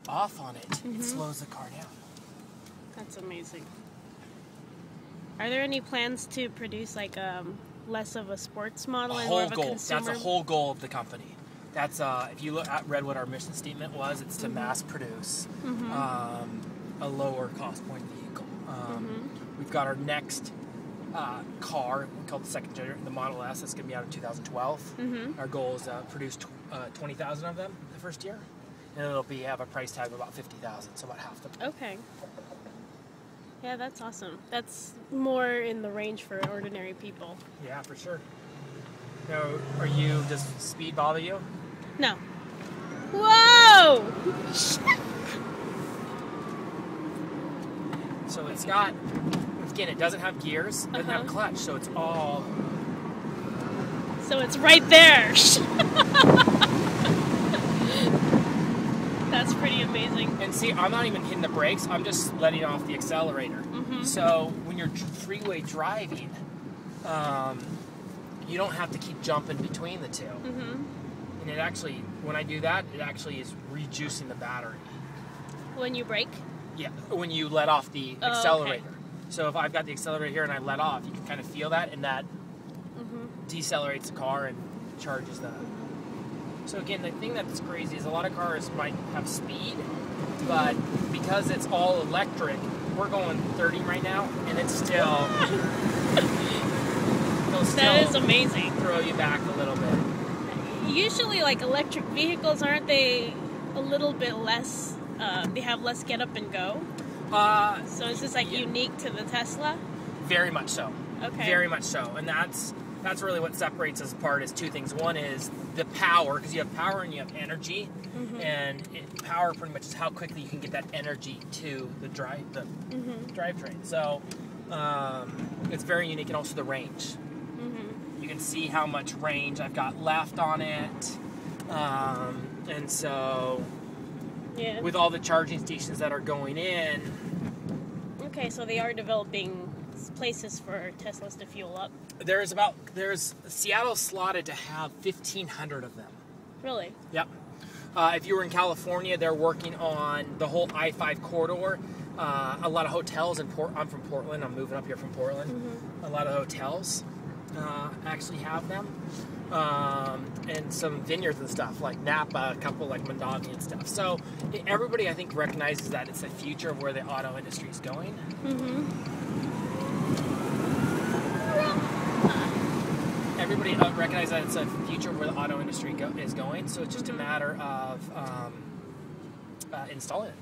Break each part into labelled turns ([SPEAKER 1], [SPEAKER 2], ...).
[SPEAKER 1] off on it, it slows the car down.
[SPEAKER 2] That's amazing. Are there any plans to produce like less of a sports model and more of a consumer?
[SPEAKER 1] That's a whole goal of the company. That's if you read what our mission statement was, it's to mass produce a lower cost point vehicle. We've got our next car called the second generation, the Model S. That's going to be out in 2012. Our goal is to produce 20,000 of them the first year, and it'll have a price tag of about 50,000, so about half the price.
[SPEAKER 2] Okay. Yeah, that's awesome. That's more in the range for ordinary people.
[SPEAKER 1] Yeah, for sure. Now, does speed bother you?
[SPEAKER 2] No. Whoa!
[SPEAKER 1] So it's got, again, it doesn't have gears, it doesn't have clutch, so it's all...
[SPEAKER 2] So it's right there. That's pretty amazing.
[SPEAKER 1] And see, I'm not even hitting the brakes, I'm just letting off the accelerator. So when you're freeway driving, you don't have to keep jumping between the two. And it actually, when I do that, it actually is rejuicing the battery.
[SPEAKER 2] When you brake?
[SPEAKER 1] Yeah, when you let off the accelerator. Okay. So if I've got the accelerator here and I let off, you can kind of feel that, and that decelerates the car and charges that. So again, the thing that's crazy is a lot of cars might have speed, but because it's all electric, we're going 30 right now, and it's still...
[SPEAKER 2] That is amazing.
[SPEAKER 1] Throw you back a little bit.
[SPEAKER 2] Usually, like, electric vehicles, aren't they a little bit less, they have less get up and go? So is this, like, unique to the Tesla?
[SPEAKER 1] Very much so.
[SPEAKER 2] Okay.
[SPEAKER 1] Very much so. And that's really what separates us apart is two things. One is the power, because you have power and you have energy. And power pretty much is how quickly you can get that energy to the drivetrain. So it's very unique, and also the range. You can see how much range I've got left on it. And so with all the charging stations that are going in.
[SPEAKER 2] Okay, so they are developing places for Teslas to fuel up.
[SPEAKER 1] There's Seattle slotted to have 1,500 of them.
[SPEAKER 2] Really?
[SPEAKER 1] Yep. If you were in California, they're working on the whole I-5 corridor. A lot of hotels I'm from Portland. I'm moving up here from Portland. A lot of hotels actually have them. And some vineyards and stuff, like Napa, a couple like Mondavi and stuff. So everybody, I think, recognizes that it's the future of where the auto industry is going. Everybody recognizes that it's a future of where the auto industry is going. So it's just a matter of installing it.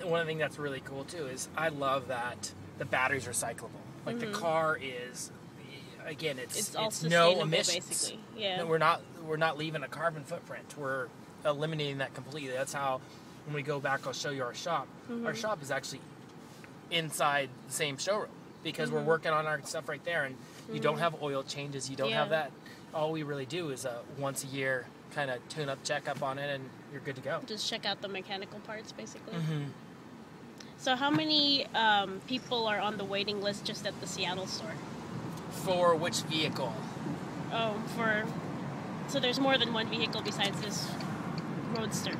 [SPEAKER 1] One of the things that's really cool too is I love that the battery's recyclable. Like the car is, again, it's no emissions.
[SPEAKER 2] Basically. Yeah.
[SPEAKER 1] No, we're not leaving a carbon footprint. We're eliminating that completely. That's how, when we go back, I'll show you our shop. Our shop is actually inside the same showroom because we're working on our stuff right there, and you don't have oil changes. You don't have that. All we really do is a once a year kind of tune-up checkup on it, and you're good to go.
[SPEAKER 2] Just check out the mechanical parts, basically. So how many people are on the waiting list just at the Seattle store?
[SPEAKER 1] For which vehicle?
[SPEAKER 2] So there's more than one vehicle besides this Roadster.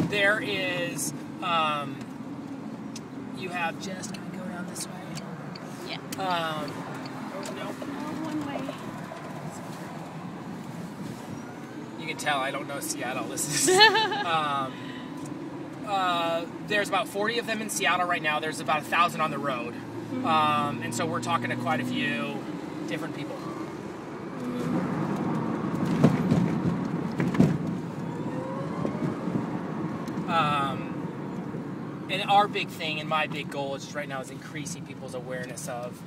[SPEAKER 1] There is, you have just, can we go down this way?
[SPEAKER 2] Yeah.
[SPEAKER 1] One way. You can tell I don't know Seattle. This is, there's about 40 of them in Seattle right now. There's about 1,000 on the road. And so we're talking to quite a few different people. And our big thing and my big goal is just right now is increasing people's awareness of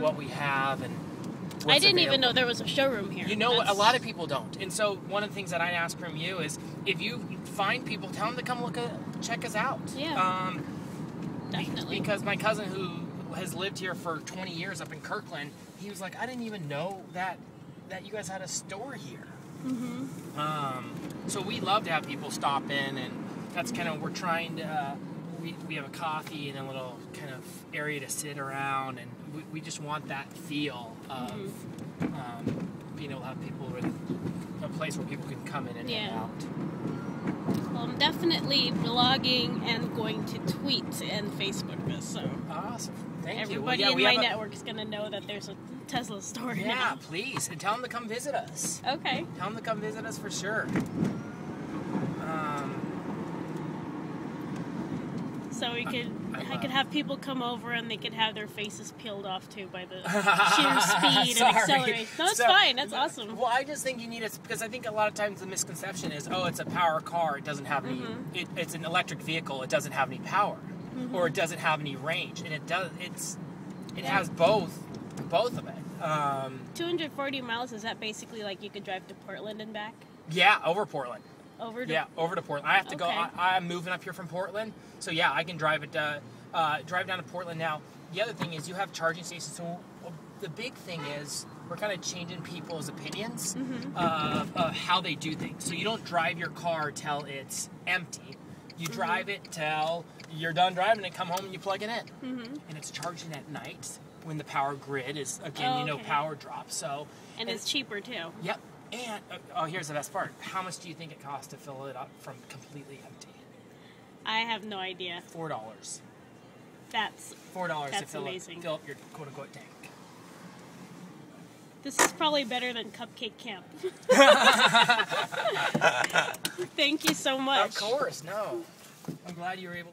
[SPEAKER 1] what we have and what's
[SPEAKER 2] I didn't
[SPEAKER 1] available.
[SPEAKER 2] even know there was a showroom here.
[SPEAKER 1] You know what? A lot of people don't. And so one of the things that I ask from you is if you find people, tell them to come check us out.
[SPEAKER 2] Yeah. Definitely.
[SPEAKER 1] Because my cousin who has lived here for 20 years up in Kirkland, he was like, I didn't even know that you guys had a store here. So we love to have people stop in, and that's kind of, we're trying to, we have a coffee and a little kind of area to sit around, and we just want that feel of come in and hang out.
[SPEAKER 2] Well, I'm definitely vlogging and going to tweet and Facebook this, so
[SPEAKER 1] awesome. Thank
[SPEAKER 2] everybody
[SPEAKER 1] you. Well,
[SPEAKER 2] in my network is going to know that there's a Tesla store now.
[SPEAKER 1] Yeah, please. And tell them to come visit us.
[SPEAKER 2] Okay.
[SPEAKER 1] Tell them to come visit us for sure.
[SPEAKER 2] So I could have people come over and they could have their faces peeled off too by the sheer speed and acceleration. No, it's fine. That's awesome.
[SPEAKER 1] Well, I just think you need it because I think a lot of times the misconception is, oh, it's a power car. It doesn't have any. It's an electric vehicle. It doesn't have any power, or it doesn't have any range, and it does. It has both of it.
[SPEAKER 2] 240 miles, is that basically like you could drive to Portland and back?
[SPEAKER 1] Yeah, over Portland.
[SPEAKER 2] Over to
[SPEAKER 1] Portland. I have to go. I'm moving up here from Portland, so yeah, I can drive drive down to Portland now. The other thing is you have charging stations. So the big thing is we're kind of changing people's opinions of how they do things. So you don't drive your car till it's empty. You drive it till you're done driving it, come home and you plug it in. And it's charging at night when the power grid is, again, power drops. So
[SPEAKER 2] and it's cheaper too.
[SPEAKER 1] Yep. And, here's the best part. How much do you think it costs to fill it up from completely empty?
[SPEAKER 2] I have no idea.
[SPEAKER 1] $4.
[SPEAKER 2] That's
[SPEAKER 1] $4 to
[SPEAKER 2] fill
[SPEAKER 1] up your quote-unquote tank.
[SPEAKER 2] This is probably better than Cupcake Camp. Thank you so much.
[SPEAKER 1] Of course, no. I'm glad you were able